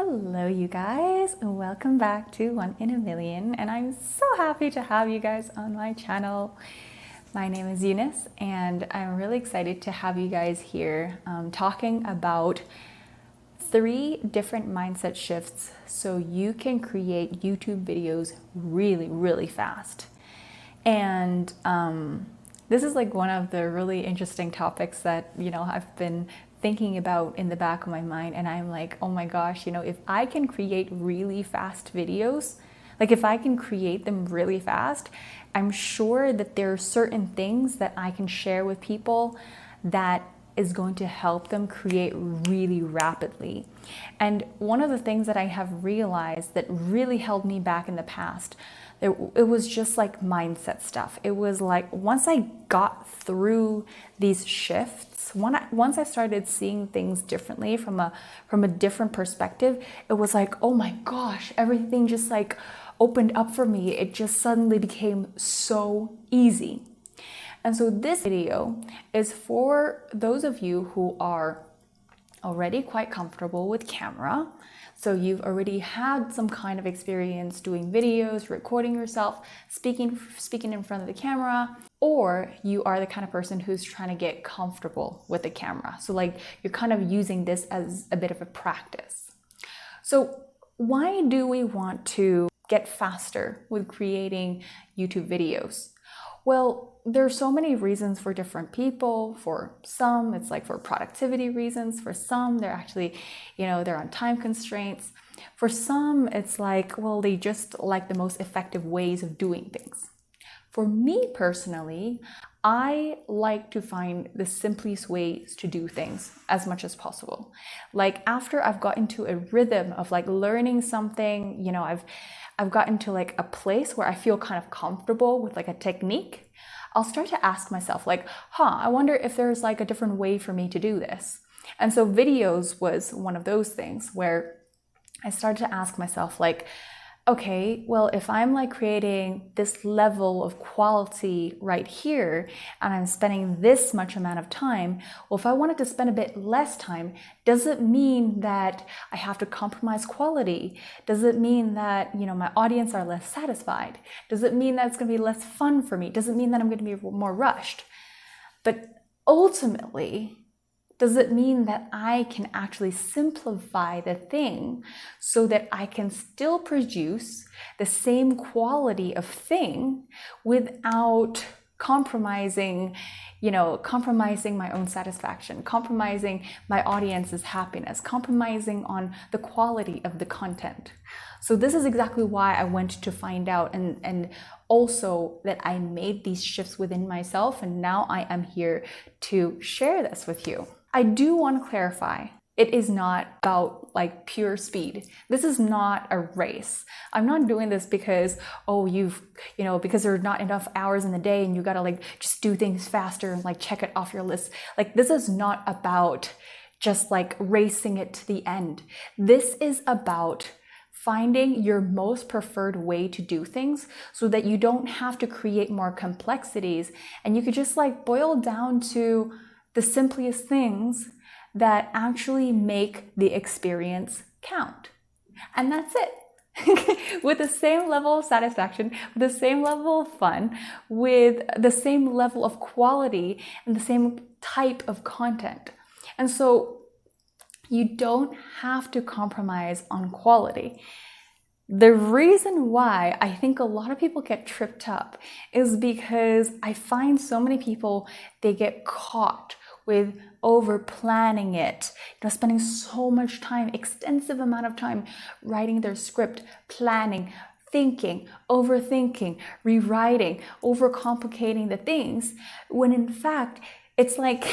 Hello you guys, welcome back to One in a Million, and I'm so happy to have you guys on my channel. My name is Eunice and I'm really excited to have you guys here talking about 3 different mindset shifts so you can create YouTube videos really fast. And this is like one of the really interesting topics that, I've been thinking about in the back of my mind, and I'm like, oh my gosh, if I can create really fast videos, like if I can create them really fast, I'm sure that there are certain things that I can share with people that is going to help them create really rapidly. And one of the things that I have realized that really held me back in the past, it was just like mindset stuff. It was like once I got through these shifts, once I started seeing things differently from a different perspective, it was like, oh my gosh, everything just like opened up for me. It just suddenly became so easy. And so this video is for those of you who are already quite comfortable with camera. So you've already had some kind of experience doing videos, recording yourself, speaking in front of the camera, or you are the kind of person who's trying to get comfortable with the camera. So like you're kind of using this as a bit of a practice. So why do we want to get faster with creating YouTube videos? Well, there are so many reasons for different people. For some, it's like for productivity reasons. For some, they're actually, they're on time constraints. For some, it's like, well, they just like the most effective ways of doing things. For me personally, I like to find the simplest ways to do things as much as possible. Like after I've got into a rhythm of like learning something, I've gotten to like a place where I feel kind of comfortable with like a technique, I'll start to ask myself like, I wonder if there's like a different way for me to do this. And so videos was one of those things where I started to ask myself like, okay, well, if I'm like creating this level of quality right here and I'm spending this much amount of time, well, if I wanted to spend a bit less time, does it mean that I have to compromise quality? Does it mean that, my audience are less satisfied? Does it mean that it's going to be less fun for me? Does it mean that I'm going to be more rushed? But ultimately, does it mean that I can actually simplify the thing so that I can still produce the same quality of thing without compromising my own satisfaction, compromising my audience's happiness, compromising on the quality of the content? So this is exactly why I went to find out, and also that I made these shifts within myself, and now I am here to share this with you. I do want to clarify, it is not about like pure speed. This is not a race. I'm not doing this because, because there are not enough hours in the day and you gotta like just do things faster and like check it off your list. Like this is not about just like racing it to the end. This is about finding your most preferred way to do things so that you don't have to create more complexities and you could just like boil down to the simplest things that actually make the experience count. And that's it. With the same level of satisfaction, with the same level of fun, with the same level of quality and the same type of content. And so you don't have to compromise on quality. The reason why I think a lot of people get tripped up is because I find so many people, they get caught with over planning it, spending so much time, extensive amount of time writing their script, planning, thinking, overthinking, rewriting, overcomplicating the things, when in fact, it's like,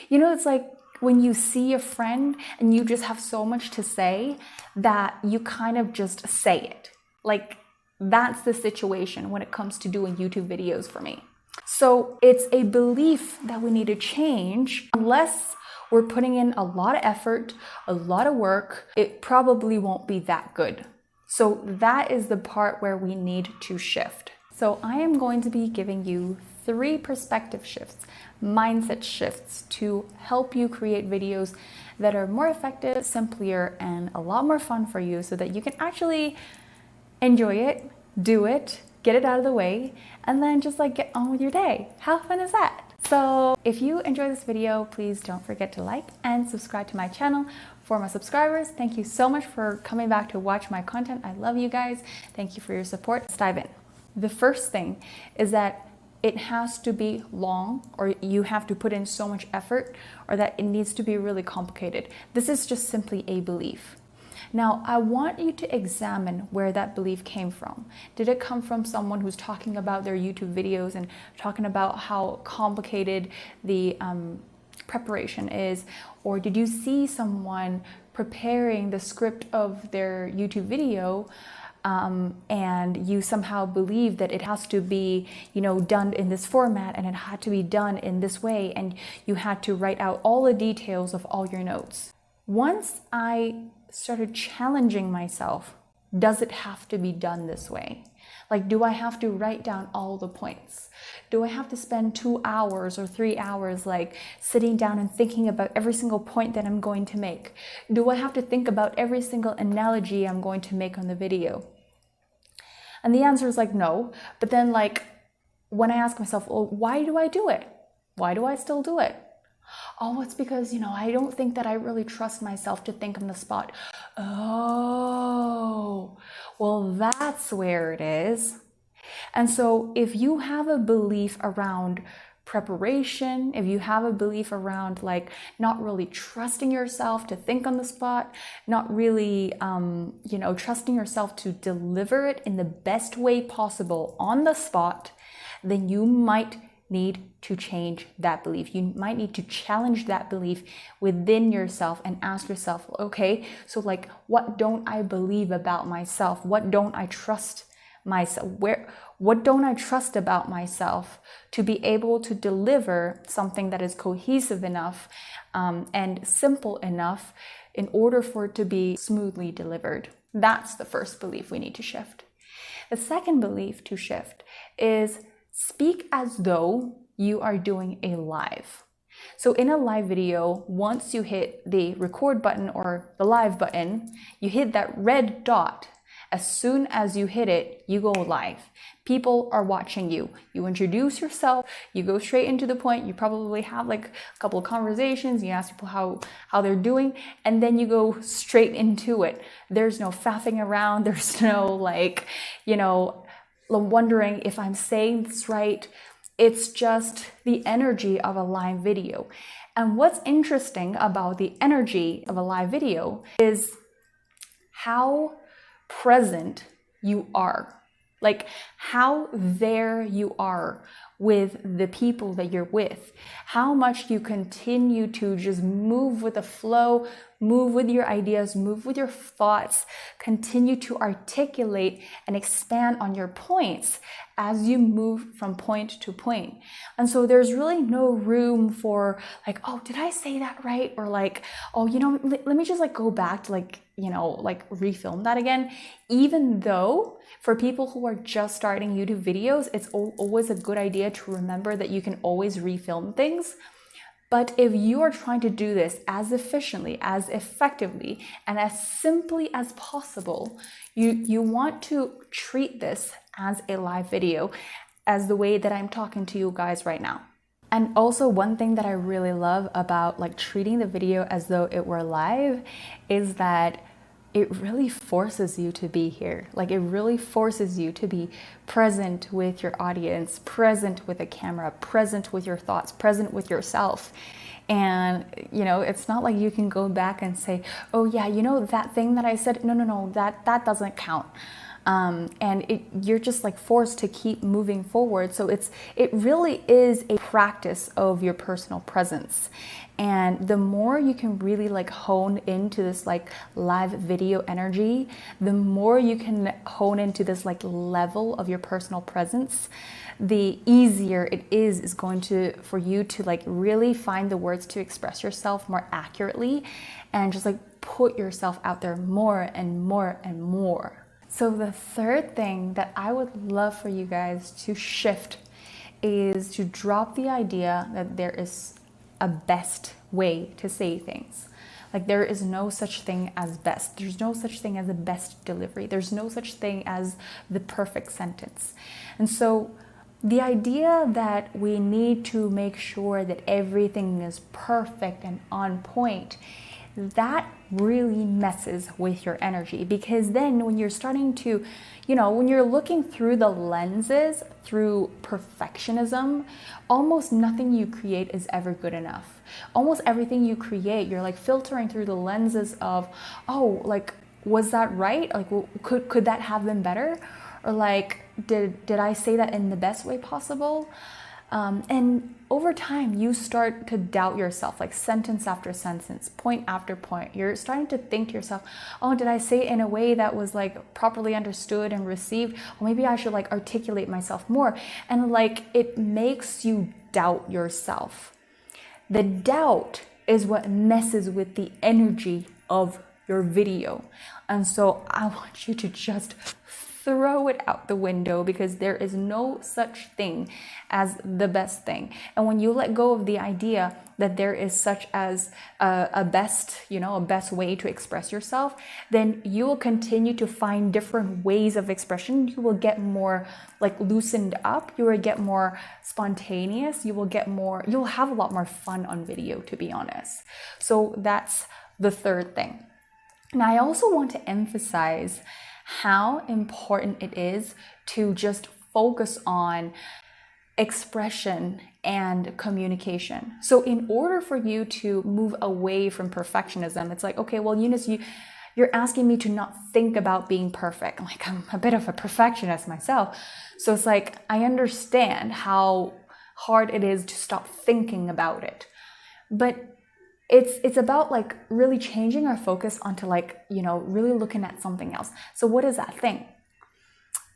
it's like when you see a friend and you just have so much to say that you kind of just say it. Like that's the situation when it comes to doing YouTube videos for me. So it's a belief that we need to change. Unless we're putting in a lot of effort, a lot of work, it probably won't be that good. So that is the part where we need to shift. So I am going to be giving you 3 perspective shifts, mindset shifts to help you create videos that are more effective, simpler, and a lot more fun for you so that you can actually enjoy it, do it, get it out of the way, and then just like get on with your day. How fun is that? So if you enjoy this video, please don't forget to like and subscribe to my channel. For my subscribers, thank you so much for coming back to watch my content. I love you guys. Thank you for your support. Let's dive in. The first thing is that it has to be long, or you have to put in so much effort, or that it needs to be really complicated. This is just simply a belief. Now, I want you to examine where that belief came from. Did it come from someone who's talking about their YouTube videos and talking about how complicated the preparation is? Or did you see someone preparing the script of their YouTube video and you somehow believe that it has to be, done in this format and it had to be done in this way, and you had to write out all the details of all your notes? Once I started challenging myself, does it have to be done this way? Like, do I have to write down all the points? Do I have to spend 2 hours or 3 hours like sitting down and thinking about every single point that I'm going to make? Do I have to think about every single analogy I'm going to make on the video? And the answer is like no. But then like when I ask myself, well, why do I do it? Why do I still do it? Oh, it's because, I don't think that I really trust myself to think on the spot. Oh, well, that's where it is. And so if you have a belief around preparation, if you have a belief around like not really trusting yourself to think on the spot, not really, trusting yourself to deliver it in the best way possible on the spot, then you might need to change that belief. You might need to challenge that belief within yourself and ask yourself, okay, so like, what don't I believe about myself? What don't I trust myself? What don't I trust about myself to be able to deliver something that is cohesive enough and simple enough in order for it to be smoothly delivered? That's the first belief we need to shift. The second belief to shift is speak as though you are doing a live. So in a live video, once you hit the record button or the live button, you hit that red dot. As soon as you hit it, you go live. People are watching you. You introduce yourself, you go straight into the point. You probably have like a couple of conversations. You ask people how they're doing, and then you go straight into it. There's no faffing around. There's no wondering if I'm saying this right. It's just the energy of a live video. And what's interesting about the energy of a live video is how present you are. Like how there you are with the people that you're with. How much you continue to just move with the flow, move with your ideas, move with your thoughts, continue to articulate and expand on your points as you move from point to point. And so there's really no room for like, oh, did I say that right? Or like, oh, let me just like go back to like refilm that again. Even though for people who are just starting YouTube videos, it's always a good idea to remember that you can always refilm things. But if you are trying to do this as efficiently, as effectively, and as simply as possible, you want to treat this as a live video, as the way that I'm talking to you guys right now. And also one thing that I really love about like treating the video as though it were live is that it really forces you to be here. Like it really forces you to be present with your audience, present with a camera, present with your thoughts, present with yourself. And, it's not like you can go back and say, oh yeah, that thing that I said, no, that doesn't count. And you're just like forced to keep moving forward. So it really is a practice of your personal presence. And the more you can really like hone into this like live video energy, the more you can hone into this like level of your personal presence, the easier it is going to for you to like really find the words to express yourself more accurately and just like put yourself out there more and more and more. So the third thing that I would love for you guys to shift is to drop the idea that there is a best way to say things. Like, there is no such thing as best. There's no such thing as a best delivery. There's no such thing as the perfect sentence. And so the idea that we need to make sure that everything is perfect and on point, that really messes with your energy, because then when you're starting to, when you're looking through the lenses, through perfectionism, almost nothing you create is ever good enough. Almost everything you create, you're like filtering through the lenses of, oh, like, was that right? Like, could that have been better? Or like, did I say that in the best way possible? And over time, you start to doubt yourself, like sentence after sentence, point after point. You're starting to think to yourself, oh, did I say it in a way that was like properly understood and received? Or maybe I should like articulate myself more. And like, it makes you doubt yourself. The doubt is what messes with the energy of your video. And so I want you to just throw it out the window, because there is no such thing as the best thing. And when you let go of the idea that there is such as a best way to express yourself, then you will continue to find different ways of expression. You will get more like loosened up. You will get more spontaneous. You'll have a lot more fun on video, to be honest. So that's the third thing. And I also want to emphasize how important it is to just focus on expression and communication. So in order for you to move away from perfectionism, it's like, okay, well, Eunice, you're asking me to not think about being perfect. Like, I'm a bit of a perfectionist myself. So it's like, I understand how hard it is to stop thinking about it. But it's about like really changing our focus onto like, really looking at something else. So what is that thing?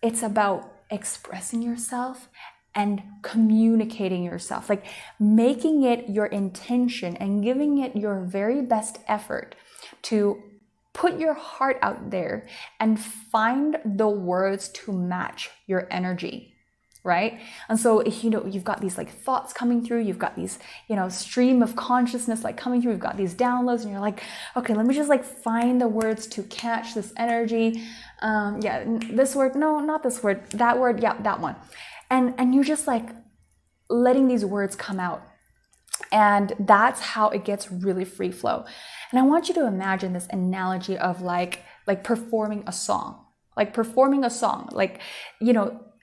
It's about expressing yourself and communicating yourself, like making it your intention and giving it your very best effort to put your heart out there and find the words to match your energy. Right? And so if you've got these like thoughts coming through, you've got these, stream of consciousness like coming through, you've got these downloads, and you're like, okay, let me just like find the words to catch this energy. This word, no, not this word, that word, yeah, that one. And you're just like letting these words come out. And that's how it gets really free flow. And I want you to imagine this analogy of like performing a song, like,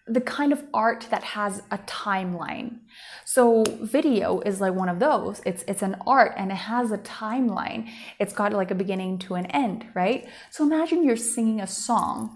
the kind of art that has a timeline. So video is like one of those. It's an art and it has a timeline. It's got like a beginning to an end, right? So imagine you're singing a song.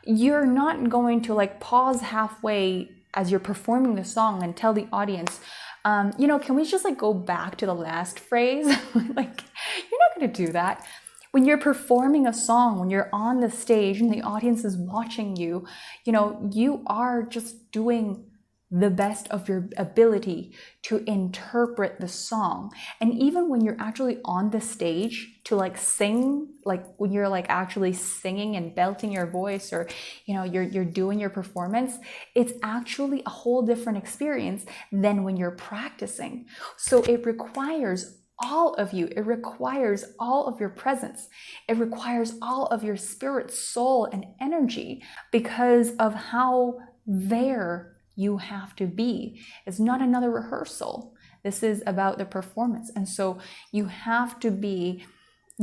You're not going to like pause halfway as you're performing the song and tell the audience, can we just like go back to the last phrase? Like, you're not going to do that. When you're performing a song, when you're on the stage and the audience is watching you, you are just doing the best of your ability to interpret the song. And even when you're actually on the stage to like sing, like when you're like actually singing and belting your voice, or you're doing your performance, it's actually a whole different experience than when you're practicing. So it requires all of you. It requires all of your presence. It requires all of your spirit, soul, and energy, because of how there you have to be. It's not another rehearsal. This is about the performance. And so you have to be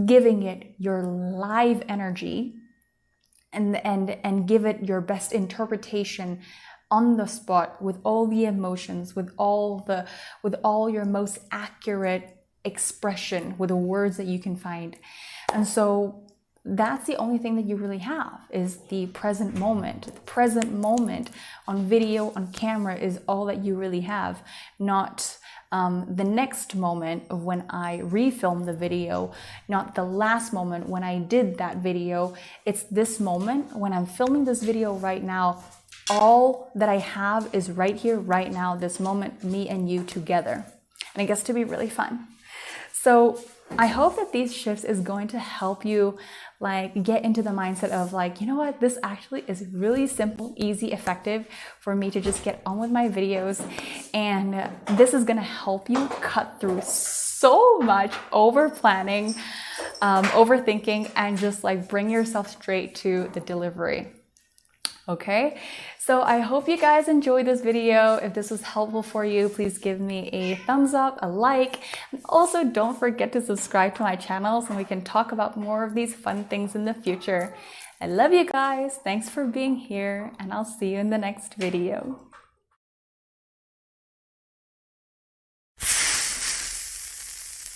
giving it your live energy and give it your best interpretation on the spot, with all the emotions, with all your most accurate expression, with the words that you can find. And so that's the only thing that you really have, is the present moment. The present moment on video, on camera, is all that you really have, not the next moment of when I refilmed the video, not the last moment when I did that video. It's this moment when I'm filming this video right now. All that I have is right here, right now, this moment, me and you together. And it gets to be really fun. So I hope that these shifts is going to help you like get into the mindset of like, you know what, this actually is really simple, easy, effective for me to just get on with my videos. And this is going to help you cut through so much over planning, overthinking, and just like bring yourself straight to the delivery. Okay, so I hope you guys enjoyed this video. If this was helpful for you, please give me a thumbs up, a like, and also don't forget to subscribe to my channel so we can talk about more of these fun things in the future. I love you guys. Thanks for being here, and I'll see you in the next video.